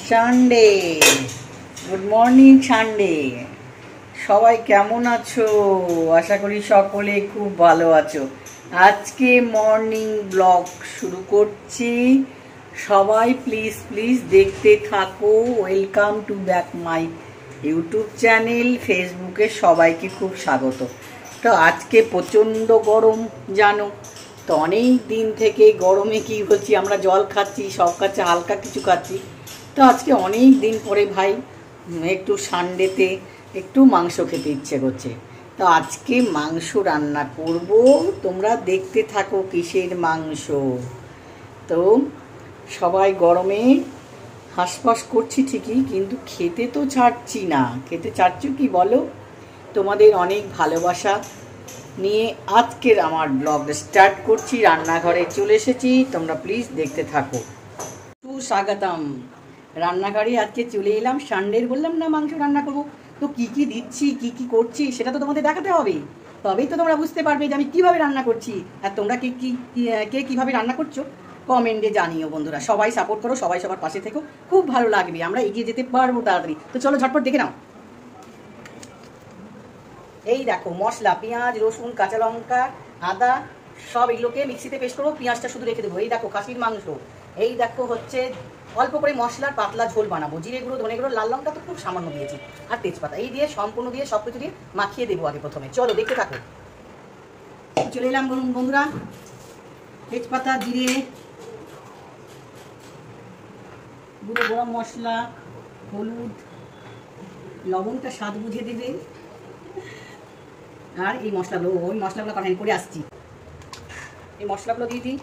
Sunday, good morning Sunday. সবাই কেমন আছো? আশা করি সকলে খুব ভালো আছো। আজকে মর্নিং ব্লগ শুরু করছি। সবাই প্লিজ প্লিজ দেখতে থাকো। Welcome to back my YouTube channel. ফেসবুকে সবাইকে খুব স্বাগত। তো আজকে প্রচণ্ড গরম জানো তো, অনেক দিন থেকে গরমে কি হচ্ছি, আমরা জল খাচ্ছি, সব খাচ্ছি, হালকা কিছু খাচ্ছি। তো আজকে অনেক দিন পরে ভাই একটু সানডেতে একটু মাংস খেতে ইচ্ছে করছে। তো আজকে মাংস রান্না করব, তোমরা দেখতে থাকো কিসের মাংস। তো সবাই গরমে হাঁসফাঁস করছি ঠিকই, কিন্তু খেতে তো ছাড়ছি না। খেতে ছাড়ছো কি বলো? তোমাদের অনেক ভালোবাসা নিয়ে আজকের আমার ব্লগ স্টার্ট করছি। রান্নাঘরে চলে এসেছি, তোমরা প্লিজ দেখতে থাকো। সুস্বাগতম। রান্নাঘরে আজকে চলে এলাম। সানডে বললাম না মাংস রান্না করবো, তো কি কি দিচ্ছি, কি কি করছি সেটা তো তোমাদের দেখাতে হবে। তবেই তো তোমরা বুঝতে পারবে যে আমি কিভাবে রান্না করছি। আর তোমরা কে কিভাবে রান্না করছো কমেন্টে জানিও বন্ধুরা। সবাই সাপোর্ট করো, সবাই সবার পাশে থেকো, খুব ভালো লাগবে, আমরা এগিয়ে যেতে পারবো তাড়াতাড়ি। তো চলো ঝটপট দেখে নাও। এই দেখো মশলা, পেঁয়াজ, রসুন, কাঁচা লঙ্কা, আদা, সব এগুলোকে মিক্সিতে পেস্ট করবো। পেঁয়াজটা শুধু রেখে দেবো। এই দেখো খাসির মাংস। এই দেখো হচ্ছে অল্প করে মশলার পাতলা ঝোল বানাবো। জিরে গুঁড়ো, ধনে গুঁড়ো, লাল লঙ্কা তো খুব সামান্য দিয়েছি, আর তেজপাতা। এই দিয়ে সম্পূর্ণ দিয়ে সব কিছু দিয়ে মাখিয়ে দেবো আগে প্রথমে। চলো দেখতে থাকো। চলে এলাম বন্ধুরা। তেজপাতা, জিরে গুঁড়ো, গরম মশলা, হলুদ, লবণটা স্বাদ বুঝে দেবে। আর এই মশলাগুলো, ওই মশলাগুলো কড়াই করে আসছি। এই মশলাগুলো দিয়ে দিই।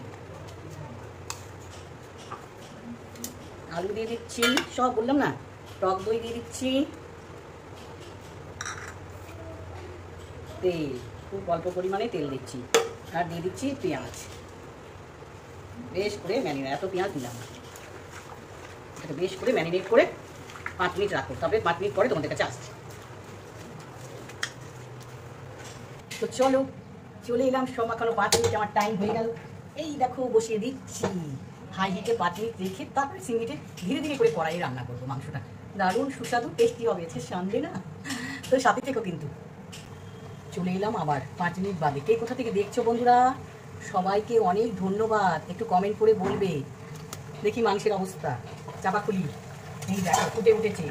আলু দিয়ে দিচ্ছি, সব বললাম না। টক দই দিয়ে দিচ্ছি। তেল, খুব অল্প পরিমাণে তেল দিচ্ছি। আর দিয়ে দিচ্ছি পেঁয়াজ। বেশ করে ম্যারিনেট, এত পেঁয়াজ দিলাম না, এটাকে বেশ করে ম্যারিনেট করে 5 মিনিট রাখো। তবে 5 মিনিট পরে তোমাদের কাছে আসছি। তো চলো চলে এলাম। সব মাখানো 5 মিনিট আমার টাইম হয়ে গেল। এই দেখো বসিয়ে দিচ্ছি। হাই হিটে 5 মিনিট রেখে তারপরে সিমিটে ধীরে ধীরে করে কড়াইয়ে রান্না করবো মাংসটা। দারুণ সুস্বাদু টেস্টি হবে। সানডে না, তো সাথে থেকো কিন্তু। চলে এলাম আবার 5 মিনিট বাদে। কে কোথা থেকে দেখছো বন্ধুরা? সবাইকে অনেক ধন্যবাদ। একটু কমেন্ট করে বলবে। দেখি মাংসের অবস্থা। চাপা খুলি। এই দেখো ফুটে উঠেছে।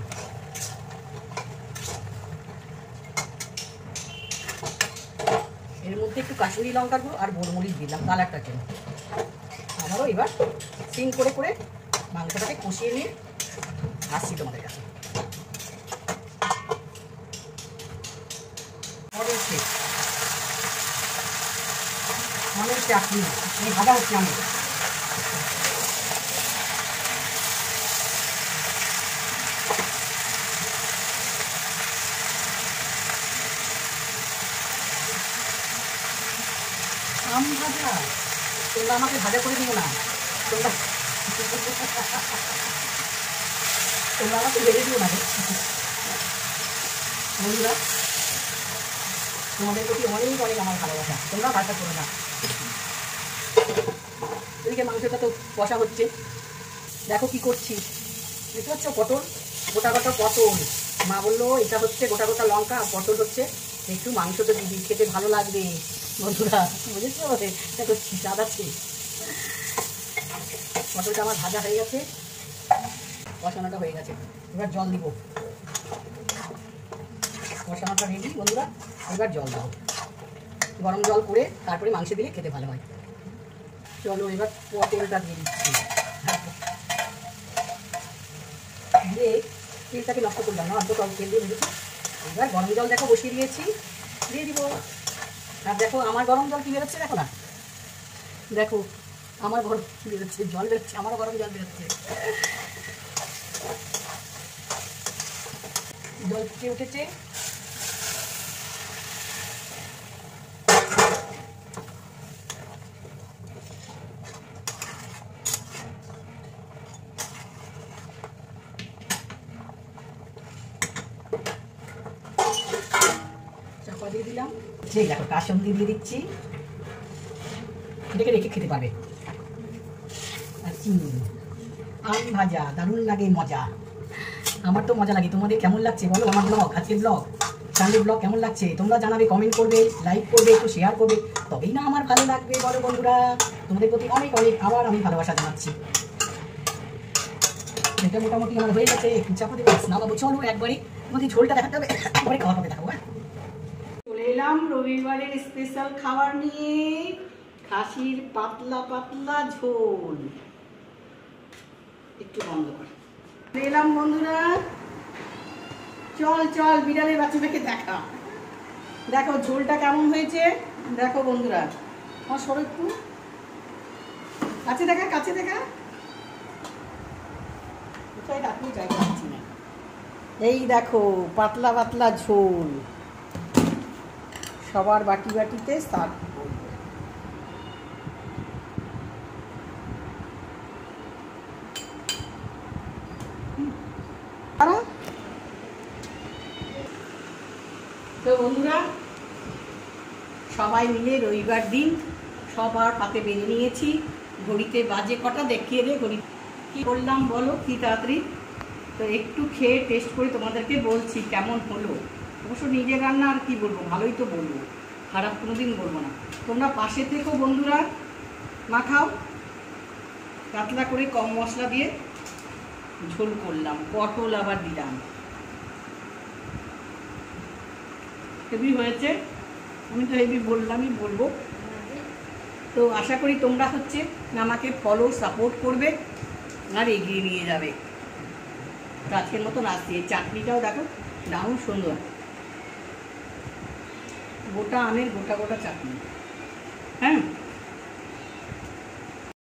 এর মধ্যে একটু কাশ্মীরি লঙ্কার গুঁড়ো আর গোলমরিচ দিলাম কালারটার জন্য। আবারও এবার সিং করে করে মাংসটাকে কষিয়ে নিয়ে আসছি তোমাদের কাছে। অনেক চাকরি ভাজা হচ্ছে আমার। আম ভাজা তোমরা আমাকে ভাজা করে দিও না, তোমরা আমাকে বেড়ে দিও না বন্ধুরা। তোমাদের প্রতি অনেক অনেক আমার ভালোবাসা। তোমরা ভাজা করো না। এদিকে মাংসটা তো কষা হচ্ছে। দেখো কি করছি, দেখতে পাচ্ছ? পটল, গোটা গোটা পটল। মা বললো এটা হচ্ছে গোটা গোটা লঙ্কা, আর পটল হচ্ছে একটু মাংস তো দিবি, খেতে ভালো লাগবে বন্ধুরা, বুঝেছো? দেখো স্বাদ আছে। পটলটা আমার ভাজা হয়ে গেছে, কষানোটা হয়ে গেছে। এবার জল দিব। কষানোটা রেডি বন্ধুরা। এবার জল দাও, গরম জল করে তারপরে মাংস দিলে খেতে ভালো হয়। চলো এবার পটলটা দিয়ে দিচ্ছি। দিয়ে তেলটাকে নষ্ট করলাম না, অল্প টক তেল দিয়ে দিয়েছি। এবার গরম জল দেখো বসিয়ে দিয়েছি, দিয়ে দিব। আর দেখো আমার গরম জল কি বেরোচ্ছে, দেখো না? দেখো আমার গরম বেরোচ্ছে, জল বেরোচ্ছে, আমারও গরম জল বেরোচ্ছে। জল ফুটে উঠেছে। চাপা দিয়ে দিলাম। ঠিক দেখো কাসুন্দি দিয়ে দিচ্ছি। এটাকে রেখে খেতে পারবে। আর চিনি, আম ভাজা দারুণ লাগে, মজা। আমার তো মজা লাগে, তোমাদের কেমন লাগছে বলো আমার ব্লগ, আজকের ব্লগ সানডে ব্লগ কেমন লাগছে তোমরা জানাবে, কমেন্ট করবে, লাইক করবে, একটু শেয়ার করবে, তবেই না আমার ভালো লাগবে বলো বন্ধুরা। তোমাদের প্রতি অনেক অনেক আবার আমি ভালোবাসা জানাচ্ছি। এটা মোটামুটি আমার হয়ে গেছে, একটু চাপা দেবো না বাবু, চলো একবারে তোমাদের ঝোলটা দেখাতে হবে, একবারে খাওয়ার পরে দেখাবো। চলে এলাম রবিবারের স্পেশাল খাবার নিয়ে, খাসির পাতলা পাতলা ঝোল। একটু বন্ধ কর। চলে এলাম বন্ধুরা, চল চল বিড়ালের বাচ্চাটাকে দেখা, দেখো ঝোলটা কেমন হয়েছে দেখো বন্ধুরা। আমার সরো একটু কাছে দেখা, কাছে দেখা, এই দেখো পাতলা পাতলা ঝোল, সবার বাটি বাটিতে সার্ভ করব। তো বন্ধুরা সবাই মিলে রবিবার দিন সবার পাতে বেরিয়ে নিয়েছি। ঘড়িতে বাজে কটা দেখিয়ে দে, ঘড়ি কি করলাম বলো, কি তাড়াতাড়ি। তো একটু খেয়ে টেস্ট করে তোমাদেরকে বলছি কেমন হলো। অবশ্য নিজের রান্না আর কি বলবো, ভালোই তো বলবো, খারাপ কোনোদিন বলবো না। তোমরা পাশে থেকো বন্ধুরা, মাখাও। পাতলা করে কম মশলা দিয়ে ঝোল করলাম, পটল আবার দিলাম, হেভি হয়েছে। আমি তো হেভি বললামই, বলবো। তো আশা করি তোমরা হচ্ছে আমাকে ফলো সাপোর্ট করবে আর এগিয়ে নিয়ে যাবে। তো আজকের মতন আসছি। এই চাটনিটাও দেখো দারুণ সুন্দর, গোটা আমের গোটা গোটা চাটনি। হ্যাঁ